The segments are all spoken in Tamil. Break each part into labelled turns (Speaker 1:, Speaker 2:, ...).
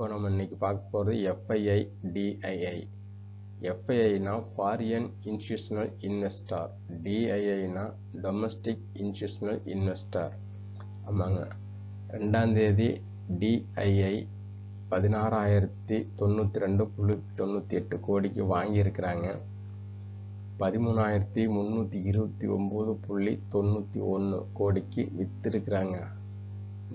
Speaker 1: இப்போ நம்ம இன்னைக்கு பார்க்க போகிறது எஃப்ஐஐ டிஐஐ. எஃப்ஐஐனா ஃபாரின் இன்ஸ்டிடியூஷனல் இன்வெஸ்டார், டிஐஐனா டொமஸ்டிக் இன்ஸ்டிடியூஷனல் இன்வெஸ்டார். ஆமாங்க, 2ஆம் தேதி டிஐஐ 16,092.98 கோடிக்கு வாங்கியிருக்கிறாங்க. 13,329.91 கோடிக்கு வித்திருக்கிறாங்க.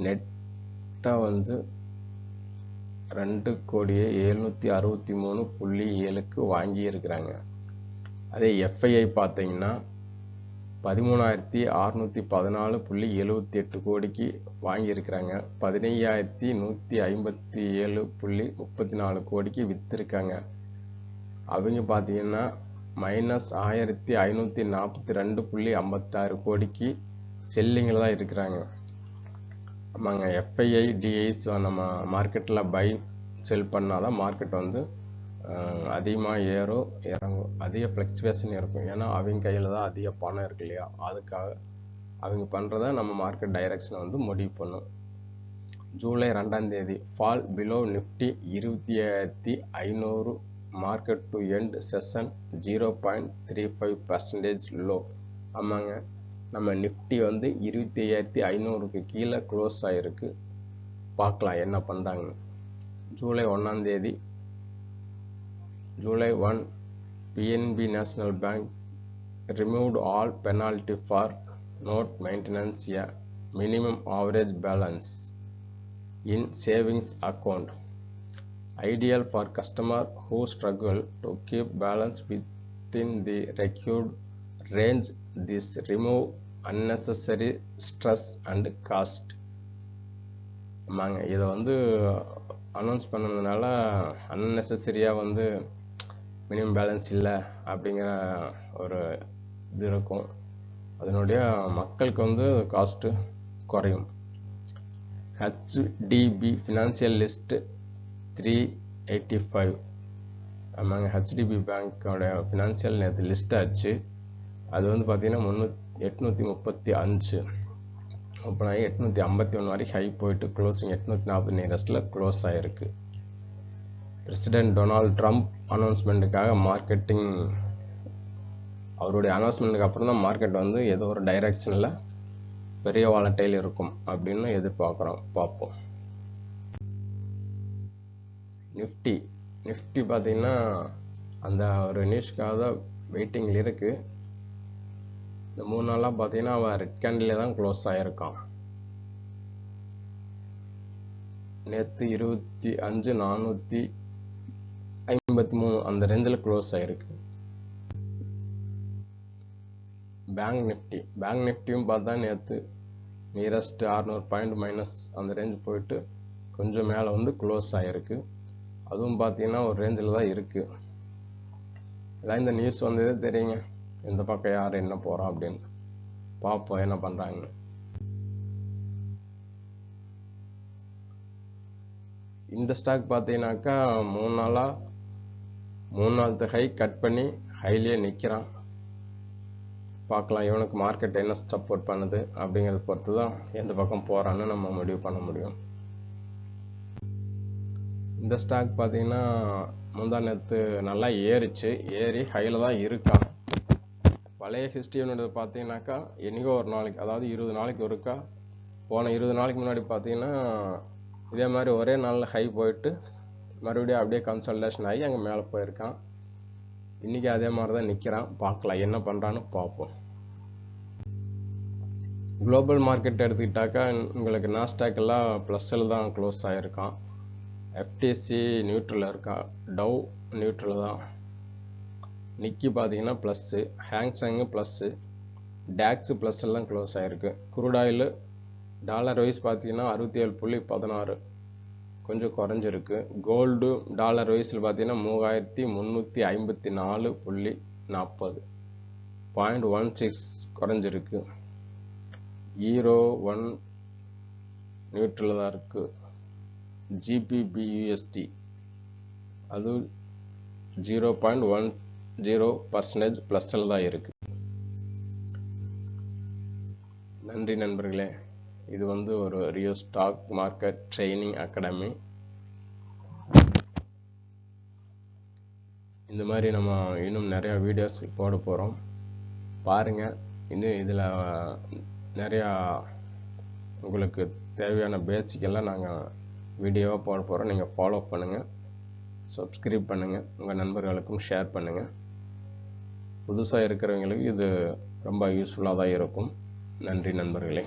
Speaker 1: நெட்டாக 2,763.7க்கு வாங்கியிருக்கிறாங்க. அதே எஃப்ஐஐ பார்த்தீங்கன்னா 13,614.78 கோடிக்கு வாங்கியிருக்கிறாங்க. 15,157.34 கோடிக்கு வித்திருக்காங்க. அவங்க பார்த்தீங்கன்னா -1,542.56 கோடிக்கு செல்லிங்கில் தான் இருக்கிறாங்க. ஆமாங்க, எஃப்ஐஐ டிஐஸ் நம்ம மார்க்கெட்டில் பை செல் பண்ணால் தான் மார்க்கெட் அதிகமாக ஏறும் இறங்கும், அதிக ஃப்ளக்சுவேஷன் இருக்கும். ஏன்னா அவங்க கையில் தான் அதிக பணம் இருக்கு இல்லையா, அதுக்காக அவங்க பண்ணுறத நம்ம மார்க்கெட் டைரக்ஷனை முடிவு பண்ணும். ஜூலை 2ஆம் தேதி fall below Nifty 20,500 market to end session 0.35% low. ஆமாங்க, நம்ம நிஃப்டி 25,500க்கு கீழே க்ளோஸ் ஆகிருக்கு. பார்க்கலாம் என்ன பண்ணுறாங்க. ஜூலை 1ஆம் தேதி July 1, PNB National Bank removed all penalty for not maintenance a minimum average balance in savings account, ideal for customer who struggle to keep balance within the required range. This remove unnecessary stress and cost. ஆமாங்க, இதை அனௌன்ஸ் பண்ணதுனால அன்னெசரியாக மினிமம் பேலன்ஸ் இல்லை அப்படிங்கிற ஒரு இது இருக்கும். அதனுடைய மக்களுக்கு காஸ்ட்டு குறையும். HDB financial list 385. ஆமாங்க, ஹெச்டிபி பேங்க்கோட ஃபினான்சியல் நேற்று லிஸ்ட் ஆச்சு. அது பார்த்தீங்கன்னா 835 ஓப்பன் ஆகி 851 வரைக்கும் ஹை போயிட்டு க்ளோசிங் 840 நியரஸ்டில் க்ளோஸ் ஆகிருக்கு. பிரசிடென்ட் டொனால்ட் ட்ரம்ப் அனௌன்ஸ்மெண்ட்டுக்காக மார்க்கெட்டிங், அவருடைய அனௌன்ஸ்மெண்ட்டுக்கு அப்புறம் தான் மார்க்கெட் ஏதோ ஒரு டைரக்ஷனில் பெரிய வாலட்டைல் இருக்கும் அப்படின்னு எதிர்பார்க்குறோம். பார்ப்போம். நிஃப்டி பார்த்தீங்கன்னா அந்த ஒரு நியூஸ்க்காக தான் வெயிட்டிங்கில் இருக்குது. இந்த 3 நாளாக பார்த்தீங்கன்னா அவன் ரெட் கேண்டிலே தான் க்ளோஸ் ஆகிருக்கான். நேற்று 25,453 அந்த ரேஞ்சில் க்ளோஸ் ஆகிருக்கு. பேங்க் நிஃப்டியும் பார்த்தா நேற்று நியரஸ்ட் 600 பாயிண்ட் மைனஸ் அந்த ரேஞ்ச் போயிட்டு கொஞ்சம் மேலே க்ளோஸ் ஆகிருக்கு. அதுவும் பார்த்தீங்கன்னா ஒரு ரேஞ்சில் தான் இருக்குது. எல்லாம் இந்த நியூஸ் வந்ததே தெரியுங்க, எந்த பக்கம் யார் என்ன போகிறோம் அப்படின்னு. பார்ப்போம் என்ன பண்ணுறாங்க. இந்த ஸ்டாக் பார்த்தீங்கன்னாக்கா 3 நாளாவது ஹை கட் பண்ணி ஹைலியே நிற்கிறான். பார்க்கலாம் இவனுக்கு மார்க்கெட் என்ன சப்போர்ட் பண்ணுது அப்படிங்கிறத பொறுத்து தான் எந்த பக்கம் போகிறான்னு நம்ம முடிவு பண்ண முடியும். இந்த ஸ்டாக் பார்த்தீங்கன்னா முந்தா நேற்று நல்லா ஏறி ஹையில் தான் இருக்கான். பழைய ஹிஸ்ட்ரியோட பார்த்தீங்கன்னாக்கா என்னைக்கோ ஒரு நாளைக்கு, அதாவது 20 நாளைக்கு ஒருக்கா, போன 20 நாளைக்கு முன்னாடி பார்த்தீங்கன்னா இதே மாதிரி ஒரே நாளில் ஹை போயிட்டு மறுபடியும் அப்படியே கன்சல்டேஷன் ஆகி அங்கே மேலே போயிருக்கான். இன்றைக்கி அதே மாதிரி தான் நிற்கிறான். பார்க்கலாம் என்ன பண்ணுறான்னு பார்ப்போம். குளோபல் மார்க்கெட் எடுத்துக்கிட்டாக்கா உங்களுக்கு நாஸ்டாக் எல்லாம் ப்ளஸ்ஸில் தான் க்ளோஸ் ஆகிருக்கான். எஃப்டிசி நியூட்ரலில் இருக்கான், டவ் நியூட்ரல் தான். நிக்கி பார்த்தீங்கன்னா ப்ளஸ்ஸு, ஹேங்ஸங்கு ப்ளஸ்ஸு, டேக்ஸு ப்ளஸ்ஸில் தான் க்ளோஸ் ஆகிருக்கு. குரூட் ஆயில் டாலர் வைஸ் பார்த்தீங்கன்னா 67.16 கொஞ்சம் குறைஞ்சிருக்கு. கோல்டு டாலர் வைஸில் பார்த்தீங்கன்னா 3,354.40 0.16 குறைஞ்சிருக்கு. ஈரோ 1 நியூட்ரல் தான் இருக்குது. ஜிபிபியூஎஸ்டி அது 0.10% ப்ளஸ்ஸில் தான் இருக்குது. நன்றி நண்பர்களே. இது ஒரு Rio stock market training academy. இந்த மாதிரி நம்ம இன்னும் நிறையா வீடியோஸ் போட போகிறோம். பாருங்கள். இன்னும் இதில் நிறையா உங்களுக்கு தேவையான பேசிக்கெல்லாம் நாங்கள் வீடியோவாக போட போகிறோம். நீங்கள் ஃபாலோ பண்ணுங்கள், சப்ஸ்கிரைப் பண்ணுங்கள், உங்கள் நண்பர்களுக்கும் ஷேர் பண்ணுங்கள். புதுசாக இருக்கிறவங்களுக்கு இது ரொம்ப யூஸ்ஃபுல்லாக தான் இருக்கும். நன்றி நண்பர்களே.